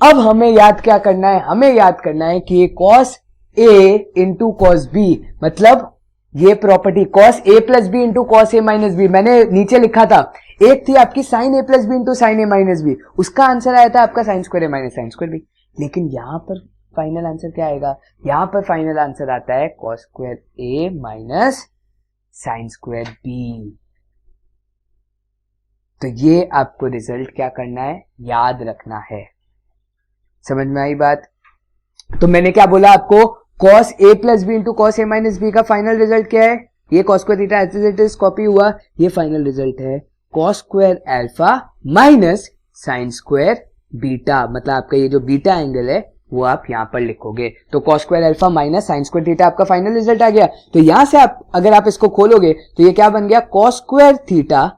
अब हमें याद क्या करना है, हमें याद करना है कि cos A into cos B, मतलब ये property cos A plus B into cos A minus B, मैंने नीचे लिखा था। एक थी आपकी sign A plus B into sine A minus B, उसका आंसर आया था आपका sign square A minus sine square B. लेकिन यहां पर फाइनल आंसर क्या आएगा, यहां पर फाइनल आंसर आता है cos square A minus sine square B. तो ये आपको रिजल्ट क्या करना है, याद रखना है। समझ में आई बात? तो मैंने क्या बोला आपको, cos A plus B into cos A minus B का फाइनल रिजल्ट क्या है, ये cos square theta as it is copy हुआ, ये फाइनल रिजल्ट है cos square alpha minus sine square beta, मतलब आपका ये जो बीटा एंगल है वो आप यहां पर लिखोगे। तो cos square alpha minus sine square theta आपका फाइनल रिजल्ट आ गया। तो यहां से आप अगर आप इसको खोलोगे तो ये क्या बन गया, cos square theta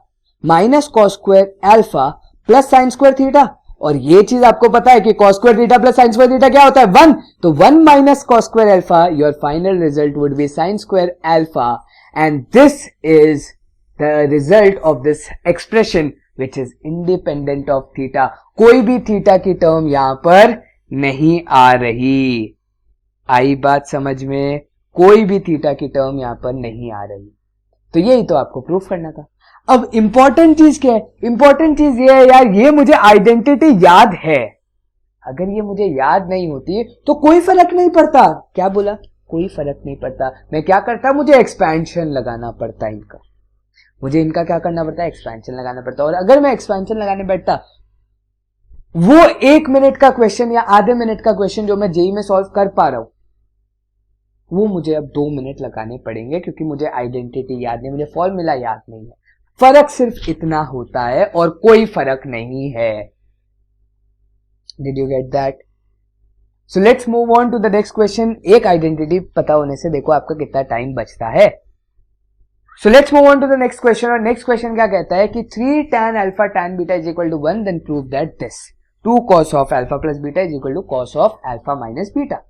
minus cos square alpha plus sign square theta. और ये चीज आपको पता है कि cos square theta plus sign square theta क्या होता है, 1। तो 1 minus cos square alpha, your final result would be sine square alpha, and this is the result of this expression which is independent of theta. कोई भी theta की term यहां पर नहीं आ रही। आई बात समझ में, कोई भी थीटा की टर्म यहां पर नहीं आ रही। तो यही तो आपको प्रूफ करना था। अब इंपॉर्टेंट चीज क्या है, इंपॉर्टेंट चीज ये है यार, ये मुझे आइडेंटिटी याद है। अगर ये मुझे याद नहीं होती तो कोई फर्क नहीं पड़ता। क्या बोला, कोई फर्क नहीं पड़ता। मैं क्या करता, मुझे एक्सपेंशन लगाना पड़ता इनका, मुझे इनका क्या करना पड़ता है, एक्सपेंशन लगाना पड़ता। और अगर मैं एक्सपेंशन लगाने बैठता, वो 1 मिनट का क्वेश्चन या आधे मिनट का क्वेश्चन जो मैं जेई में सॉल्व कर पा रहा हूं, वो मुझे अब 2 मिनट लगाने पड़ेंगे, क्योंकि मुझे आइडेंटिटी याद नहीं, मुझे फॉर्मूला याद नहीं है। फर्क सिर्फ इतना होता है और कोई फर्क नहीं है। Did you get that? So let's move on to the next question. एक आइडेंटिटी पता होने से देखो आपका कितना टाइम बचता है। So let's move on to the next question. और नेक्स्ट क्वेश्चन क्या कहता है कि 3 tan alpha tan beta is equal to 1, then prove that this 2 cos of alpha plus beta is equal to cos of alpha minus beta.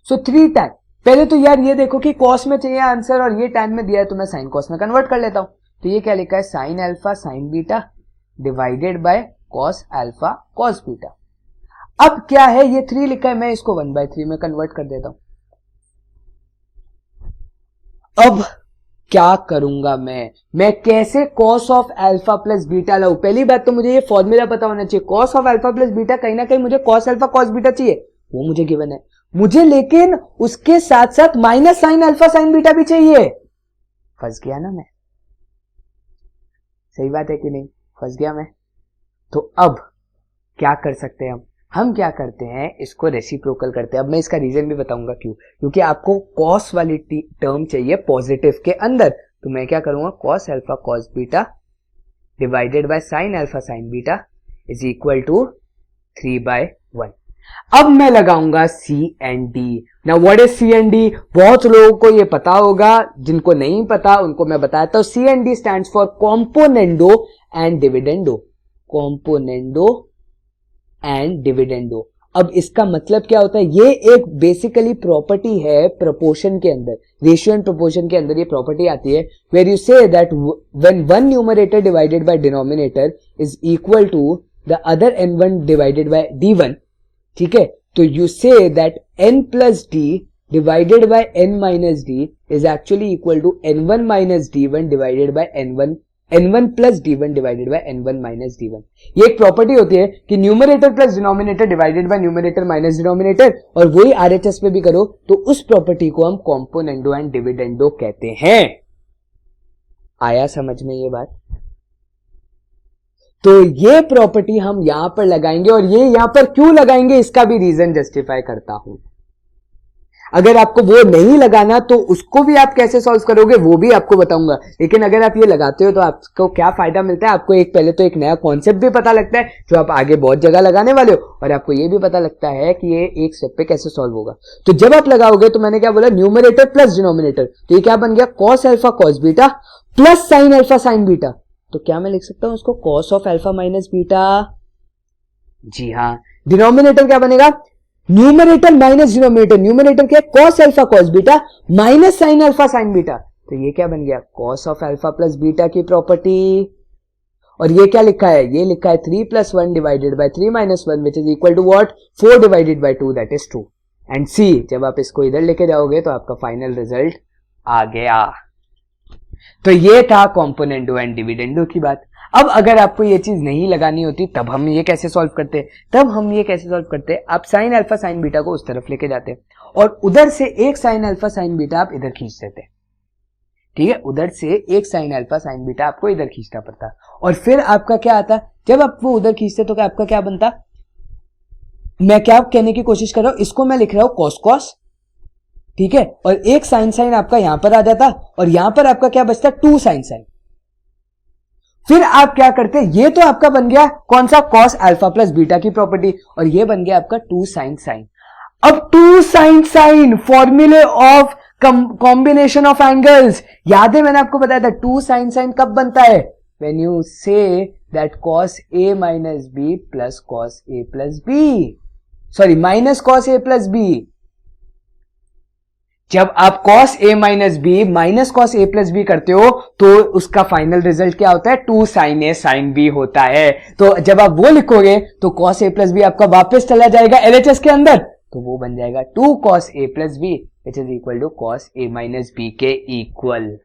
So 3 tan, पहले तो यार ये देखो कि cos में चाहिए आंसर और ये tan में दिया है, तो मैं sin cos में कन्वर्ट कर लेता हूं। तो ये क्या लिखा है, sin alpha sin beta divided by cos alpha cos beta. अब क्या है, ये 3 लिखा है, मैं इसको 1/3 में कन्वर्ट कर देता हूं। अब क्या करूंगा मैं कैसे cos of alpha plus beta लाऊं? पहली बात तो मुझे ये फॉर्मूला पता होना चाहिए। cos of alpha plus beta कहीं ना कहीं मुझे cos अल्फा cos बीटा चाहिए, वो मुझे गिवन है मुझे, लेकिन उसके साथ साथ minus sine alpha sine beta भी चाहिए। फंस गया ना मैं, सही बात है कि नहीं, फंस गया मैं। तो अब क्या कर सकते हैं हम क्या करते हैं, इसको रेसिप्रोकल करते हैं। अब मैं इसका रीजन भी बताऊंगा क्यों, क्योंकि आपको cos वाली टर्म चाहिए पॉजिटिव के अंदर। तो मैं क्या करूंगा, cos alpha cos beta divided by sin alpha sin beta is equal to 3/1। अब मैं लगाऊंगा C and D। Now what is C and D? बहुत लोगों को ये पता होगा, जिनको नहीं पता उनको मैं बताता हूं। C and D stands for componendo and dividendo, componendo and dividendo. अब इसका मतलब क्या होता है, ये एक बेसिकली प्रॉपर्टी है प्रोपोर्शन के अंदर, रेशियो एंड प्रोपोर्शन के अंदर ये प्रॉपर्टी आती है, where you say that when one numerator divided by denominator is equal to the other n1 divided by d1, ठीक है, तो you say that n plus d divided by n minus d is actually equal to n1 minus d1 divided by n1 plus d1 divided by n1 minus d1। ये एक property होती है कि numerator plus denominator divided by numerator minus denominator, और वही RHS पे भी करो तो उस प्रॉपर्टी को हम कॉम्पोनेंडो एंड डिविडेंडो कहते हैं। आया समझ में ये बात? तो ये प्रॉपर्टी हम यहां पर लगाएंगे, और ये यहां पर क्यों लगाएंगे इसका भी रीजन जस्टिफाई करता हूं। अगर आपको वो नहीं लगाना तो उसको भी आप कैसे सॉल्व करोगे वो भी आपको बताऊंगा, लेकिन अगर आप ये लगाते हो तो आपको क्या फायदा मिलता है, आपको एक पहले तो एक नया कॉन्सेप्ट भी पता लगता है जो आप आगे बहुत जगह लगाने वाले हो, और आपको ये भी पता लगता है कि ये एक स्टेप पे कैसे सॉल्व होगा। तो जब आप लगाओगे तो मैंने क्या बोला, न्यूमरेटर प्लस डिनोमिनेटर, तो ये क्या बन गया, cos alpha cos beta plus sin alpha sin beta. तो क्या मैं लिख सकता हूं उसको, cos of alpha minus beta. जी हाँ, डिनोमिनेटर क्या बनेगा, न्यूमरेटर माइनस डिनोमिनेटर, न्यूमरेटर क्या है, cos alpha cos beta minus sin alpha sin beta. तो ये क्या बन गया, cos of alpha plus beta की प्रॉपर्टी। और ये क्या लिखा है, ये लिखा है 3 plus 1 divided by 3 minus 1 which is equal to what, 4 divided by 2 that is 2। And see, जब आप इसको इधर लेके जाओगे तो आपका फाइनल रिजल्ट आ गया। तो ये था कॉम्पोनेंडो एंड डिविडेंडो की बात। अब अगर आपको ये चीज नहीं लगानी होती तब हम ये कैसे सॉल्व करते, आप साइन अल्फा साइन बीटा को उस तरफ लेके जाते और उधर से एक साइन अल्फा साइन बीटा आप इधर खींच देते, ठीक है, उधर से एक साइन अल्फा साइन बीटा आपको इधर खींचना पड़ता, और फिर आपका क्या आता, जब आप वो उधर खींचते तो क्या आपका क्या बनता, मैं क्या कहने की कोशिश कर रहा हूं, इसको मैं लिख रहा हूं कॉस कॉस, ठीक है, और एक साइन साइन आपका यहां पर आ जाता, और यहां पर आपका क्या बचता, 2 साइन साइन। फिर आप क्या करते, ये तो आपका बन गया कौन सा, कॉस अल्फा प्लस बीटा की प्रॉपर्टी, और ये बन गया आपका 2 साइन साइन। अब टू साइन साइन फॉर्मूले ऑफ कॉम्बिनेशन ऑफ एंगल्स, याद है मैंने आपको बताया था टू साइन साइन कब बनता है, when you say that cos a minus B plus cos a plus B, sorry minus cos a plus B. जब आप cos a minus B minus cos a plus B करते हो तो उसका final result क्या होता है, two sine A sine B होता है। तो जब आप वो लिखोगे तो cos a प्लस बी आपका वापस चला जाएगा LHS के अंदर, तो वो बन जाएगा 2 cos a plus B which is equal to cos a minus B के इक्वल।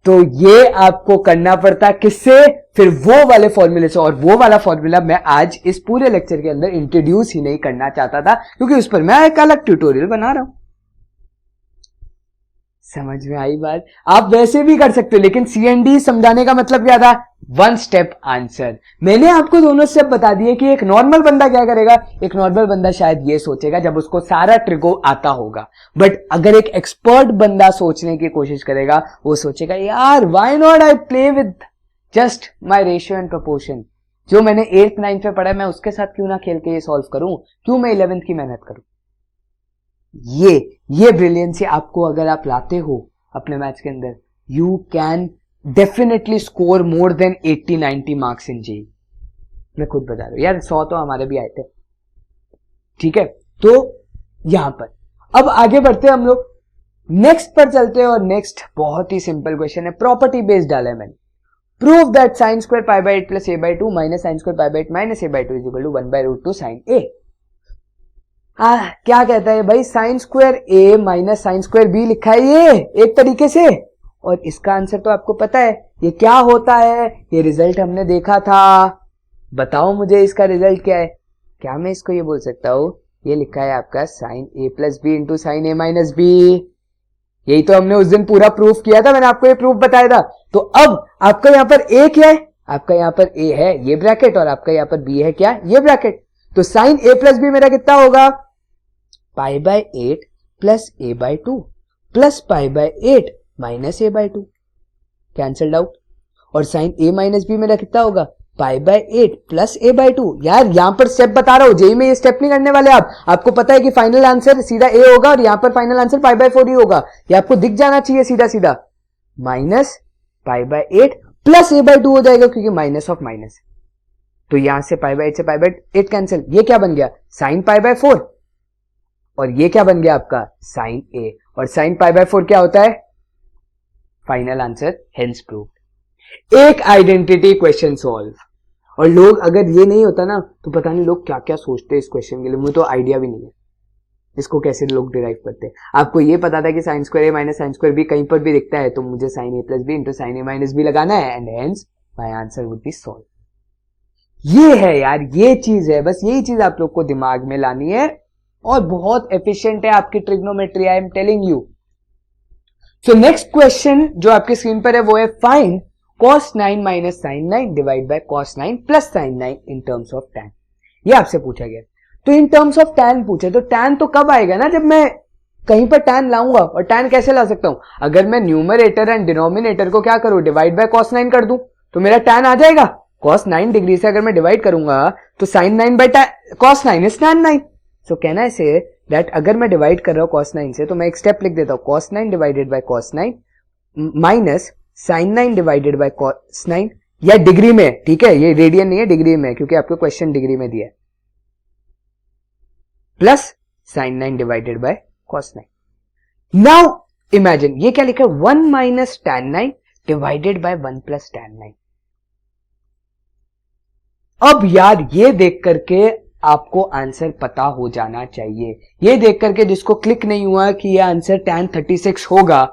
तो ये आपको करना पड़ता किससे, फिर वो वाले फॉर्मूले से, और वो वाला फॉर्मूला मैं आज इस पूरे लेक्चर के अंदर इंट्रोड्यूस ही नहीं करना चाहता था क्योंकि उस पर मैं एक अलग ट्यूटोरियल बना रहा हूं। समझ में आई बात? आप वैसे भी कर सकते हो, लेकिन CND समझाने का मतलब क्या था, वन स्टेप आंसर। मैंने आपको दोनों स्टेप बता दिए कि एक नॉर्मल बंदा क्या करेगा, एक नॉर्मल बंदा शायद ये सोचेगा जब उसको सारा ट्रिको आता होगा, बट अगर एक एक्सपर्ट बंदा सोचने की कोशिश करेगा वो सोचेगा यार why not I play with just my ratio and proportion, जो मैंने 8th 9th में पढ़ा मैं उसके साथ क्यों ना खेल के ये सॉल्व करूं, क्यों मैं 11th की मेहनत करूं। ये ब्रिलियंसी आपको अगर आप लाते हो अपने मैथ्स के अंदर, you can definitely score more than 80-90 marks in JEE. मैं खुद बता रहा हूं यार, 100 तो हमारे भी आए थे। ठीक है, तो यहां पर अब आगे बढ़ते हैं हम लोग, नेक्स्ट पर चलते हैं, और नेक्स्ट बहुत ही सिंपल क्वेश्चन है, प्रॉपर्टी बेस्ड डाला है मैंने। Prove that sine square pi by 8 plus A by 2 minus sine square pi by 8 minus A by 2 is equal to 1 by root 2 sine A. क्या कहता है भाई, sine square A minus sine square B लिखा है ये एक तरीके से, और इसका आंसर तो आपको पता है ये क्या होता है, ये रिजल्ट हमने देखा था। बताओ मुझे इसका रिजल्ट क्या है, क्या मैं इसको ये बोल सकता हूं, ये लिखा है आपका sign A plus B into sine A minus B. यही तो हमने उस दिन पूरा प्रूफ किया था, मैंने आपको ये प्रूफ बताया था। तो अब आपका यहां पर ए क्या है, आपका यहां पर ए है ये ब्रैकेट, और आपका यहां पर बी है क्या, ये ब्रैकेट। तो साइन ए प्लस बी मेरा कितना होगा, pi by 8 plus A by 2 plus pi by 8 minus A by 2, cancelled out. और साइन ए माइनस बी मेरा कितना होगा, pi by 8 plus A by 2। यार यहां पर स्टेप बता रहा हूं, जेई में ये स्टेप नहीं करने वाले आप, आपको पता है कि फाइनल आंसर सीधा ए होगा, और यहां पर फाइनल आंसर पाई बाय 4 ही होगा, ये आपको दिख जाना चाहिए सीधा सीधा। Minus pi by 8 plus A by 2 हो जाएगा क्योंकि माइनस ऑफ माइनस, तो यहां से पाई बाय 8 से पाई बाय 8 कैंसिल, ये क्या बन गया साइन पाई बाय 4, और ये क्या बन गया आपका साइन ए, और साइन पाई बाय 4 क्या होता है, फाइनल आंसर, हेंस प्रूव्ड। एक आइडेंटिटी क्वेश्चन सॉल्व। और लोग अगर ये नहीं होता ना तो पता नहीं लोग क्या क्या सोचते हैं इस क्वेश्चन के लिए, मुझे तो आइडिया भी नहीं है इसको कैसे लोग डिराइव करते हैं। आपको ये पता था कि sign square A minus sine square B कहीं पर भी दिखता है तो मुझे sign A plus B into sine A minus B लगाना है, and hence my answer would B solve. ये है यार, ये चीज है, बस यही चीज आप लोग को दिमाग में लानी है, और बहुत एफिशिएंट है आपकी trigonometry, I am telling you. So next question जो आपकी स्क्रीन पर है वो है, find cos 9 minus sine 9 divide by cos 9 plus sine 9 in terms of tan। ये आपसे पूछा गया, तो इन टर्म्स ऑफ tan पूछे, तो tan तो कब आएगा ना, जब मैं कहीं पर tan लाऊंगा। और tan कैसे ला सकता हूं, अगर मैं न्यूमरेटर एंड डिनोमिनेटर को क्या करूं, डिवाइड बाय cos 9 कर दूं तो मेरा tan आ जाएगा। cos 9 डिग्री से अगर मैं डिवाइड करूंगा तो sin 9 by cos 9 is tan 9। So can I say that अगर मैं डिवाइड कर रहा हूं cos 9 से तो मैं एक स्टेप लिख देता हूं, cos 9 divided by cos 9 minus sine 9 divided by cos 9, या डिग्री में, ठीक है ये रेडियन नहीं है डिग्री में क्योंकि आपको क्वेश्चन डिग्री में दिया है, plus sine 9 divided by cos 9। Now imagine ये क्या लिखा है, 1 minus tan 9 divided by 1 plus tan 9। अब यार ये देख करके आपको आंसर पता हो जाना चाहिए, ये देख करके जिसको क्लिक नहीं हुआ कि ये आंसर tan 36 होगा,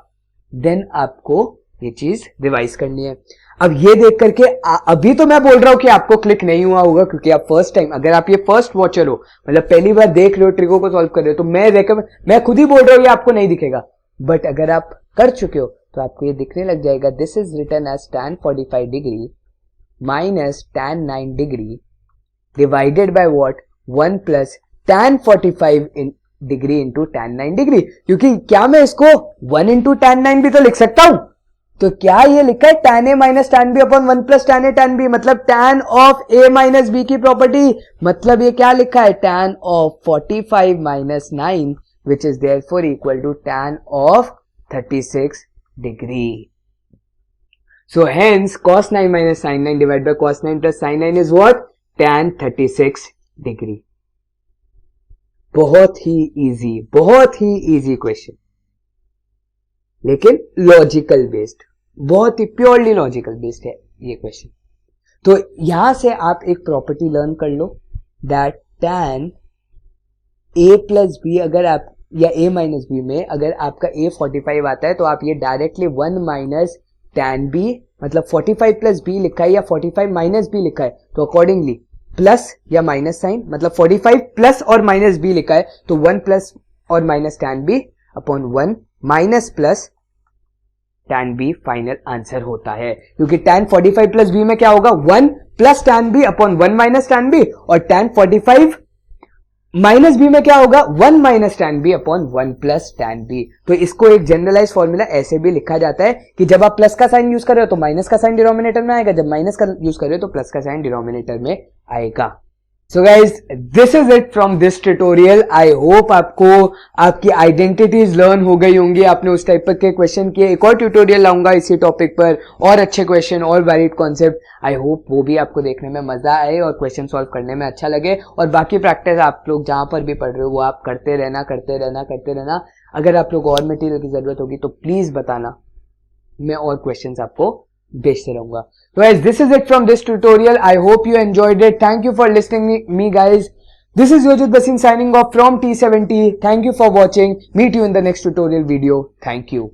देन आपको ये चीज रिवाइज करनी है। अब ये देख करके अभी तो मैं बोल रहा हूं कि आपको क्लिक नहीं हुआ होगा क्योंकि आप फर्स्ट टाइम, अगर आप ये फर्स्ट वॉचर हो, मतलब पहली बार देख रहे हो ट्रिको को सॉल्व कर रहे हो, तो मैं खुद ही बोल रहा हूं ये आपको नहीं दिखेगा, बट अगर आप कर चुके हो तो आपको ये दिखने लग जाएगा। This is written as tan 45 degree minus tan 9 degree divided by what, 1 plus tan 45 in degree into tan 9 degree, क्योंकि क्या मैं इसको 1 इंटू tan 9 भी तो लिख सकता हूं, तो क्या ये लिखा है tan a minus tan b upon 1 plus tan a tan b, मतलब tan of a minus b की प्रॉपर्टी, मतलब ये क्या लिखा है tan of 45 minus 9 which is therefore equal to tan of 36 degree. So hence cos 9 minus sin 9 divided by cos 9 plus sin 9 is what? Tan 36 degree. बहुत ही easy question, लेकिन logical based, बहुत ही purely logical based है ये question. तो यहां से आप एक प्रॉपर्टी लर्न कर लो that tan a plus B, अगर आप या a माइनस बी में अगर आपका a 45 आता है तो आप ये डायरेक्टली 1 माइनस tan b, मतलब 45 प्लस b लिखा है या 45 माइनस b लिखा है, तो अकॉर्डिंगली प्लस या माइनस साइन, मतलब 45 प्लस और माइनस b लिखा है तो 1 प्लस और minus tan b upon 1 minus plus tan b final answer होता है. क्योंकि tan 45 प्लस b में क्या होगा? 1 plus tan b upon 1 minus tan b, और tan 45 माइनस बी में क्या होगा? 1 minus tan b upon 1 plus tan b. तो इसको एक जनरलाइज फॉर्मूला ऐसे भी लिखा जाता है कि जब आप प्लस का साइन यूज कर रहे हो तो माइनस का साइन डिनोमिनेटर में आएगा, जब माइनस का यूज कर रहे हो तो प्लस का साइन डिनोमिनेटर में आएगा. So guys, this is it from this tutorial. I hope आपको आपकी आइडेंटिटीज लर्न हो गई होंगी. आपने उस टाइप के क्वेश्चन किए. एक और ट्यूटोरियल लाऊंगा इसी टॉपिक पर, और अच्छे क्वेश्चन और वैलिड कॉन्सेप्ट. आई होप वो भी आपको देखने में मजा आए और क्वेश्चन सॉल्व करने में अच्छा लगे. और बाकी प्रैक्टिस आप लोग जहां पर भी पढ़ रहे हो वो आप करते रहना. अगर आप लोग और मटेरियल की जरूरत होगी तो प्लीज बताना, मैं और क्वेश्चंस आपको भेजते रहूंगा. So guys, this is it from this tutorial. I hope you enjoyed it. Thank you for listening me guys. This is Yojit Basin signing off from T70. Thank you for watching. Meet you in the next tutorial video. Thank you.